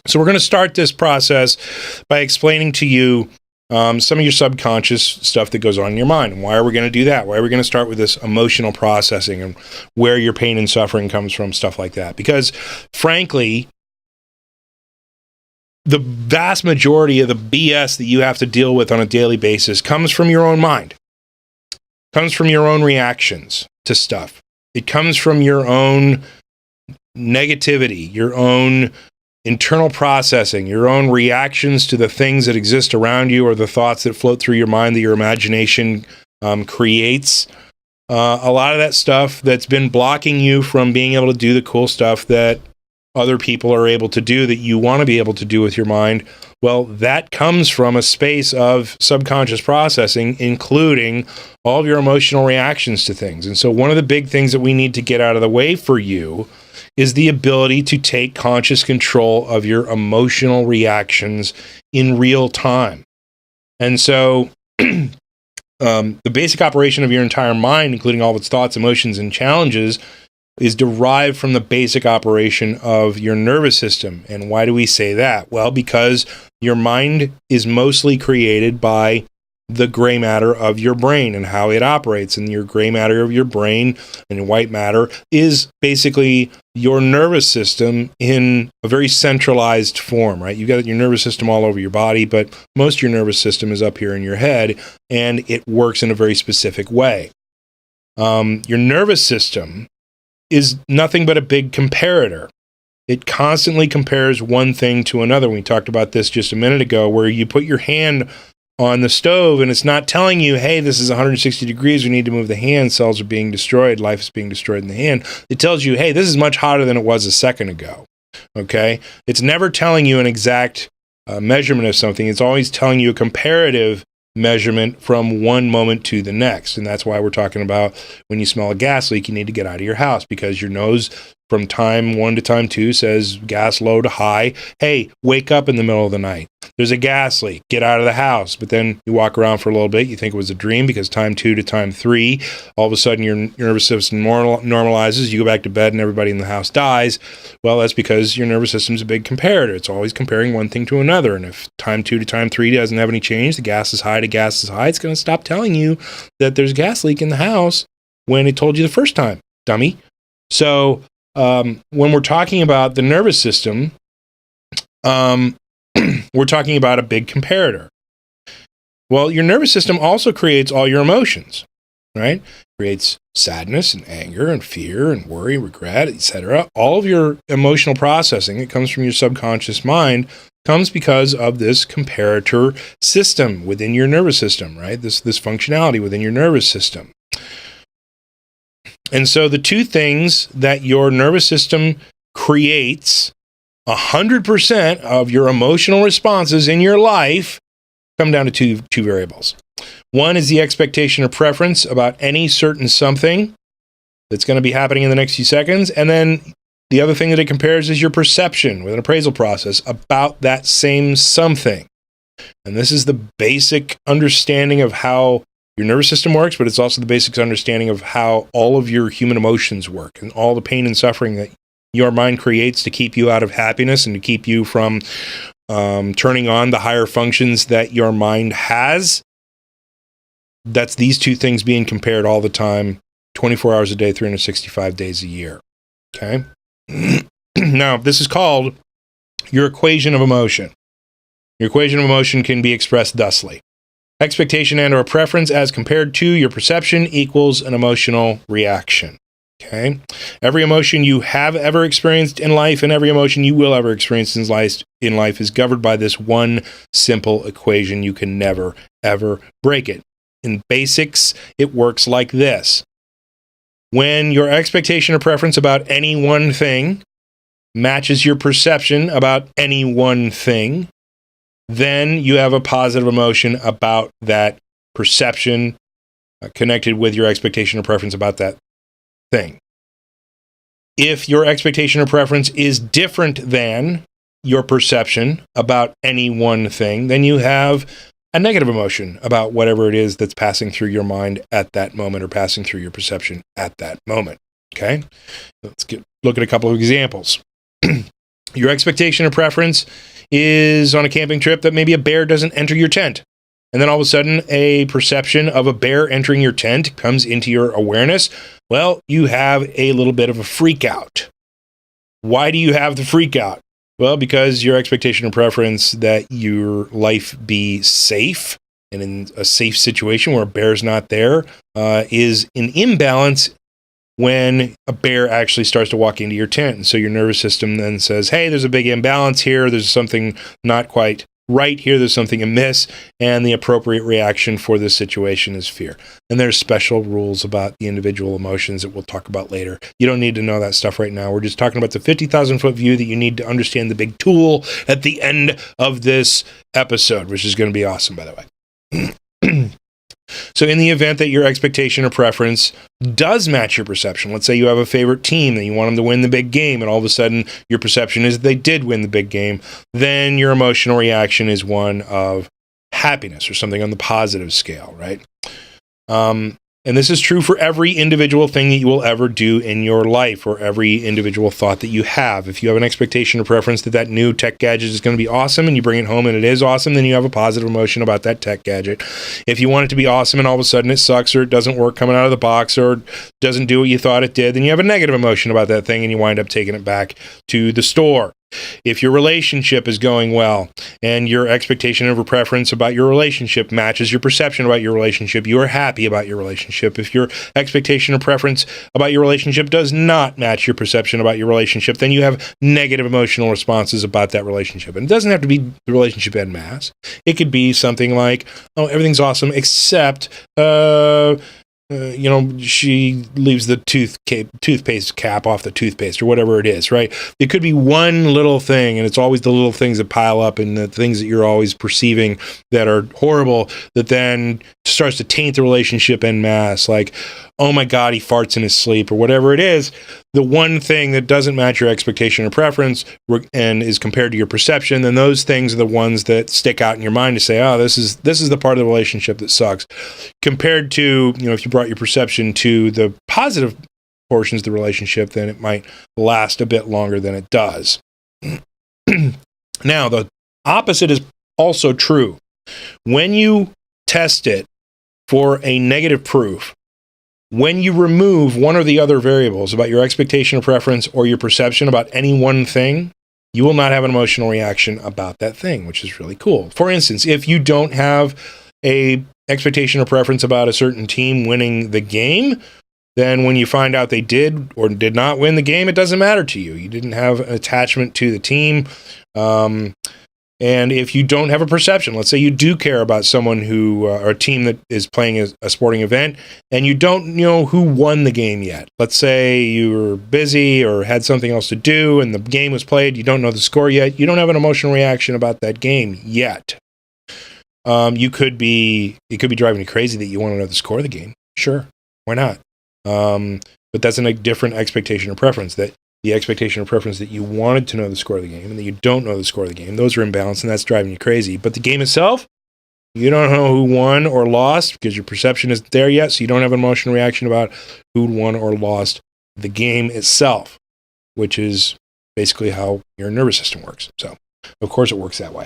So we're going to start this process by explaining to you some of your subconscious stuff that goes on in your mind. And why are we going to do that? Why are we going to start with this emotional processing and where your pain and suffering comes from, stuff like that? Because frankly, the vast majority of the BS that you have to deal with on a daily basis comes from your own mind. Comes from your own reactions to stuff. It comes from your own negativity, your own internal processing, your own reactions to the things that exist around you or the thoughts that float through your mind that your imagination creates. A lot of that stuff that's been blocking you from being able to do the cool stuff that other people are able to do, that you want to be able to do with your mind, well, that comes from a space of subconscious processing, including all of your emotional reactions to things. And so one of the big things that we need to get out of the way for you is the ability to take conscious control of your emotional reactions in real time. And so the basic operation of your entire mind, including all of its thoughts, emotions, and challenges, is derived from the basic operation of your nervous system. And why do we say that? Well, because your mind is mostly created by the gray matter of your brain and how it operates. And your gray matter of your brain and white matter is basically your nervous system in a very centralized form, right? You've got your nervous system all over your body, but most of your nervous system is up here in your head, and it works in a very specific way. Your nervous system is nothing but a big comparator. It constantly compares one thing to another. We talked about this just a minute ago, where you put your hand on the stove and it's not telling you, hey, this is 160 degrees, we need to move the hand, cells are being destroyed, life is being destroyed in the hand. It tells you, hey, this is much hotter than it was a second ago. Okay? It's never telling you an exact measurement of something. It's always telling you a comparative measurement from one moment to the next. And that's why we're talking about when you smell a gas leak, you need to get out of your house, because your nose from time 1 to time 2 says gas low to high. Hey, wake up in the middle of the night. There's a gas leak. Get out of the house. But then you walk around for a little bit. You think it was a dream, because time 2 to time 3, all of a sudden your nervous system normalizes. You go back to bed and everybody in the house dies. Well, that's because your nervous system's a big comparator. It's always comparing one thing to another. And if time 2 to time 3 doesn't have any change, the gas is high to gas is high, it's going to stop telling you that there's a gas leak in the house when it told you the first time, dummy. So when we're talking about the nervous system, we're talking about a big comparator. Well, your nervous system also creates all your emotions, right? Creates sadness and anger and fear and worry, regret, etc. All of your emotional processing that comes from your subconscious mind comes because of this comparator system within your nervous system, right? This functionality within your nervous system. And so the two things that your nervous system creates 100% of your emotional responses in your life come down to two variables. One is the expectation or preference about any certain something that's going to be happening in the next few seconds. And then the other thing that it compares is your perception with an appraisal process about that same something. And this is the basic understanding of how your nervous system works, but it's also the basic understanding of how all of your human emotions work and all the pain and suffering that your mind creates to keep you out of happiness and to keep you from turning on the higher functions that your mind has. That's these two things being compared all the time, 24 hours a day, 365 days a year. Okay? Now, this is called your equation of emotion. Your equation of emotion can be expressed thusly. Expectation and or preference as compared to your perception equals an emotional reaction. Okay? Every emotion you have ever experienced in life and every emotion you will ever experience in life is governed by this one simple equation. You can never, ever break it. In basics, it works like this. When your expectation or preference about any one thing matches your perception about any one thing, then you have a positive emotion about that perception connected with your expectation or preference about that thing. If your expectation or preference is different than your perception about any one thing, then you have a negative emotion about whatever it is that's passing through your mind at that moment or passing through your perception at that moment. Okay? Let's look at a couple of examples. Your expectation or preference is on a camping trip that maybe a bear doesn't enter your tent. And then all of a sudden, a perception of a bear entering your tent comes into your awareness. Well, you have a little bit of a freak out. Why do you have the freak out? Well, because your expectation or preference that your life be safe and in a safe situation where a bear's not there is in imbalance when a bear actually starts to walk into your tent. And so your nervous system then says, hey, there's a big imbalance here. There's something not quite right here. There's something amiss. And the appropriate reaction for this situation is fear. And there's special rules about the individual emotions that we'll talk about later. You don't need to know that stuff right now. We're just talking about the 50,000-foot view that you need to understand the big tool at the end of this episode, which is going to be awesome, by the way. So in the event that your expectation or preference does match your perception, let's say you have a favorite team that you want them to win the big game, and all of a sudden your perception is they did win the big game, then your emotional reaction is one of happiness or something on the positive scale, right? And this is true for every individual thing that you will ever do in your life or every individual thought that you have. If you have an expectation or preference that that new tech gadget is going to be awesome and you bring it home and it is awesome, then you have a positive emotion about that tech gadget. If you want it to be awesome and all of a sudden it sucks or it doesn't work coming out of the box or doesn't do what you thought it did, then you have a negative emotion about that thing and you wind up taking it back to the store. If your relationship is going well and your expectation or preference about your relationship matches your perception about your relationship, you are happy about your relationship. If your expectation or preference about your relationship does not match your perception about your relationship, then you have negative emotional responses about that relationship. And it doesn't have to be the relationship en masse. It could be something like, oh, everything's awesome except she leaves the toothpaste cap off the toothpaste or whatever it is, right? It could be one little thing, and it's always the little things that pile up and the things that you're always perceiving that are horrible that then starts to taint the relationship en masse. Like, oh my God, he farts in his sleep or whatever it is. The one thing that doesn't match your expectation or preference and is compared to your perception, then those things are the ones that stick out in your mind to say, oh, this is the part of the relationship that sucks. Compared to, if you brought your perception to the positive portions of the relationship, then it might last a bit longer than it does. Now, the opposite is also true. When you test it for a negative proof, when you remove one or the other variables about your expectation or preference or your perception about any one thing, you will not have an emotional reaction about that thing, which is really cool. For instance, if you don't have a expectation or preference about a certain team winning the game, then when you find out they did or did not win the game, it doesn't matter to you. You didn't have an attachment to the team. And if you don't have a perception, let's say you do care about someone who, or a team that is playing a sporting event, and you don't know who won the game yet. Let's say you were busy or had something else to do and the game was played, you don't know the score yet, you don't have an emotional reaction about that game yet. It could be driving you crazy that you want to know the score of the game. Sure, why not? But that's a different expectation or preference, that the expectation or preference that you wanted to know the score of the game and that you don't know the score of the game. Those are imbalanced and that's driving you crazy. But the game itself, you don't know who won or lost because your perception isn't there yet, so you don't have an emotional reaction about who won or lost the game itself, which is basically how your nervous system works. So, of course, it works that way.